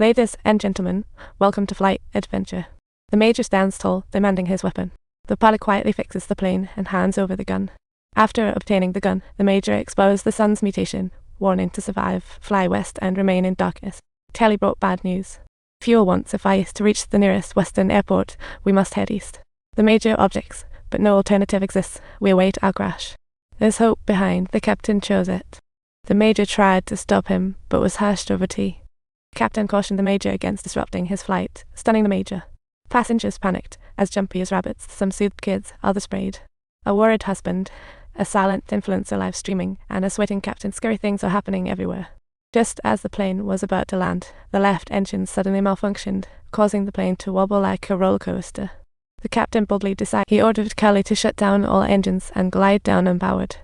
Ladies and gentlemen, welcome to Flight Adventure. The Major stands tall, demanding his weapon. The pilot quietly fixes the plane and hands over the gun. After obtaining the gun, the Major exposed the sun's mutation, warning to survive, fly west and remain in darkness. Kelly brought bad news. Fuel wants advice to reach the nearest western airport. We must head east. The Major objects, but no alternative exists. We await our crash. There's hope behind. The captain chose it. The Major tried to stop him, but was hushed over tea. The captain cautioned the Major against disrupting his flight, stunning the Major. Passengers panicked, as jumpy as rabbits. Some soothed kids, others prayed. A worried husband, a silent influencer live streaming, and a sweating captain. Scary things are happening everywhere. Just as the plane was about to land, the left engine suddenly malfunctioned, causing the plane to wobble like a roller coaster. The captain boldly decided. He ordered Kelly to shut down all engines and glide down unpowered.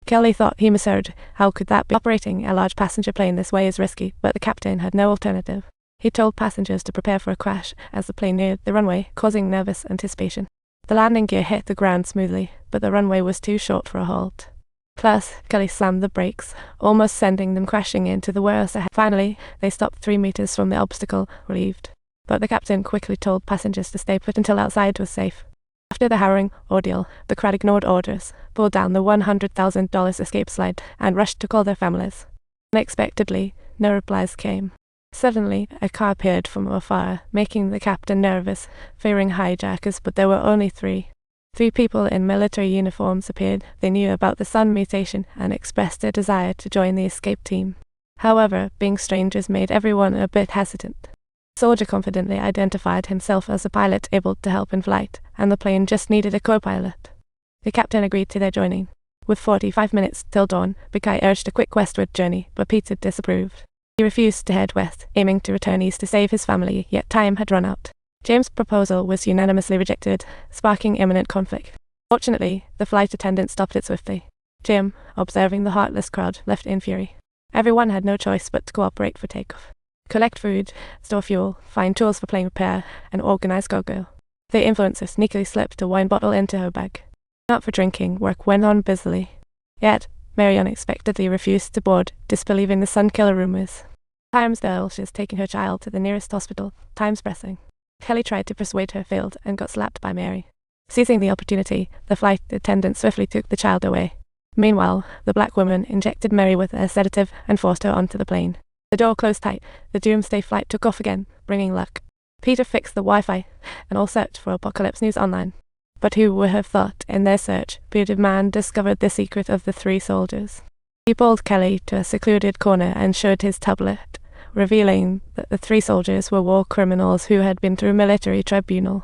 Kelly thought he misheard. How could that be? Operating a large passenger plane this way is risky, but the captain had no alternative. He told passengers to prepare for a crash as the plane neared the runway, causing nervous anticipation. The landing gear hit the ground smoothly, but the runway was too short for a halt. Plus, Kelly slammed the brakes, almost sending them crashing into the warehouse ahead. Finally, they stopped 3 meters from the obstacle, relieved. But the captain quickly told passengers to stay put until outside was safe. After the harrowing ordeal, the crowd ignored orders, pulled down the $100,000 escape slide, and rushed to call their families. Unexpectedly, no replies came. Suddenly, a car appeared from afar, making the captain nervous, fearing hijackers, but there were only three. 3 people in military uniforms appeared. They knew about the sun mutation and expressed a desire to join the escape team. However, being strangers made everyone a bit hesitant. The soldier confidently identified himself as a pilot able to help in flight, and the plane just needed a co-pilot. The captain agreed to their joining. With 45 minutes till dawn, Big Guy urged a quick westward journey, but Peter disapproved. He refused to head west, aiming to return east to save his family, yet time had run out. James' proposal was unanimously rejected, sparking imminent conflict. Fortunately, the flight attendant stopped it swiftly. Jim, observing the heartless crowd, left in fury. Everyone had no choice but to cooperate for takeoff. Collect food, store fuel, find tools for plane repair, and organize cargo. The influencer sneakily slipped a wine bottle into her bag. Not for drinking, work went on busily. Yet, Mary unexpectedly refused to board, disbelieving the sun killer rumors. Times She's taking her child to the nearest hospital, time's pressing. Kelly tried to persuade her, failed, and got slapped by Mary. Seizing the opportunity, the flight attendant swiftly took the child away. Meanwhile, the black woman injected Mary with a sedative and forced her onto the plane. The door closed tight. The doomsday flight took off again, bringing luck. Peter fixed the Wi-Fi, and all searched for Apocalypse News online. But who would have thought, in their search, bearded man discovered the secret of the 3 soldiers. He pulled Kelly to a secluded corner and showed his tablet, revealing that the 3 soldiers were war criminals who had been through military tribunal.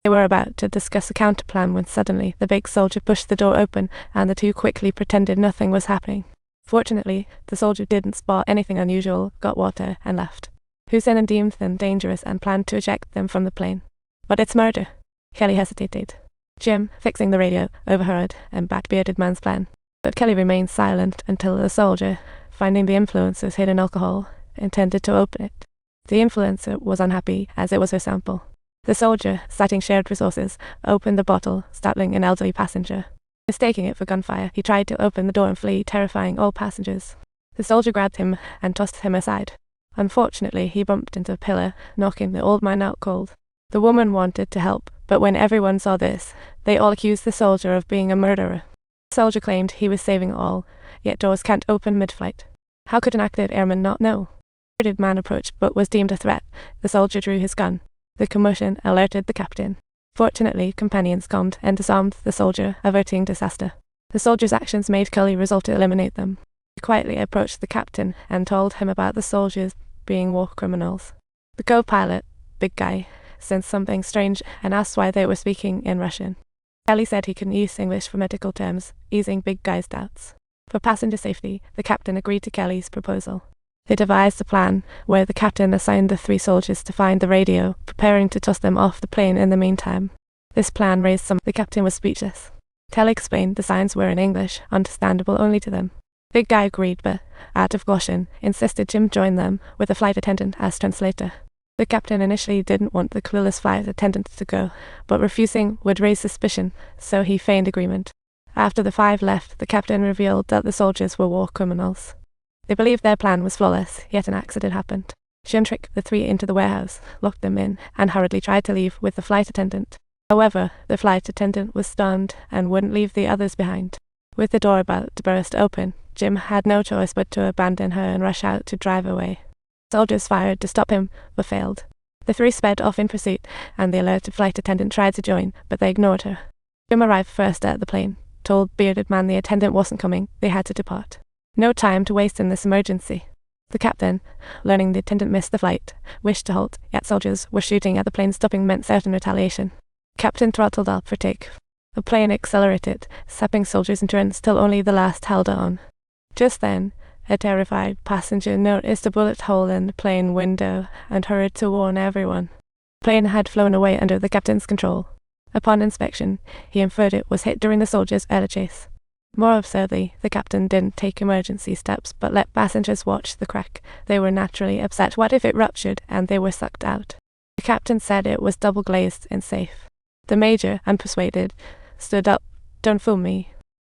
They were about to discuss a counterplan when suddenly the big soldier pushed the door open, and the 2 quickly pretended nothing was happening. Fortunately, the soldier didn't spot anything unusual, got water, and left. Hussein deemed them dangerous and planned to eject them from the plane. But it's murder. Kelly hesitated. Jim, fixing the radio, overheard and backed bearded man's plan. But Kelly remained silent until the soldier, finding the influencer's hidden alcohol, intended to open it. The influencer was unhappy, as it was her sample. The soldier, citing shared resources, opened the bottle, startling an elderly passenger. Mistaking it for gunfire, he tried to open the door and flee, terrifying all passengers. The soldier grabbed him and tossed him aside. Unfortunately, he bumped into a pillar, knocking the old man out cold. The woman wanted to help, but when everyone saw this, they all accused the soldier of being a murderer. The soldier claimed he was saving all, yet doors can't open mid-flight. How could an active airman not know? The bearded man approached but was deemed a threat. The soldier drew his gun. The commotion alerted the captain. Fortunately, companions calmed and disarmed the soldier, averting disaster. The soldier's actions made Kelly resolve to eliminate them. He quietly approached the captain and told him about the soldiers being war criminals. The co-pilot, Big Guy, sensed something strange and asked why they were speaking in Russian. Kelly said he couldn't use English for medical terms, easing Big Guy's doubts. For passenger safety, the captain agreed to Kelly's proposal. They devised a plan where the captain assigned the 3 soldiers to find the radio, preparing to toss them off the plane in the meantime. This plan raised some. The captain was speechless. Kelly explained the signs were in English, understandable only to them. Big Guy agreed, but, out of caution, insisted Jim join them, with a flight attendant as translator. The captain initially didn't want the clueless flight attendant to go, but refusing would raise suspicion, so he feigned agreement. After the 5 left, the captain revealed that the soldiers were war criminals. They believed their plan was flawless, yet an accident happened. She untricked the three into the warehouse, locked them in, and hurriedly tried to leave with the flight attendant. However, the flight attendant was stunned and wouldn't leave the others behind. With the door about to burst open, Jim had no choice but to abandon her and rush out to drive away. Soldiers fired to stop him, but failed. The three sped off in pursuit, and the alerted flight attendant tried to join, but they ignored her. Jim arrived first at the plane, told Bearded Man the attendant wasn't coming, they had to depart. No time to waste in this emergency. The captain, learning the attendant missed the flight, wished to halt, yet soldiers were shooting at the plane. Stopping meant certain retaliation. Captain throttled up for take. The plane accelerated, sapping soldiers' endurance till only the last held on. Just then, a terrified passenger noticed a bullet hole in the plane window and hurried to warn everyone. The plane had flown away under the captain's control. Upon inspection, he inferred it was hit during the soldiers' air chase. More absurdly, the captain didn't take emergency steps but let passengers watch the crack. They were naturally upset. What if it ruptured and they were sucked out? The captain said it was double-glazed and safe. The major, unpersuaded, stood up. Don't fool me.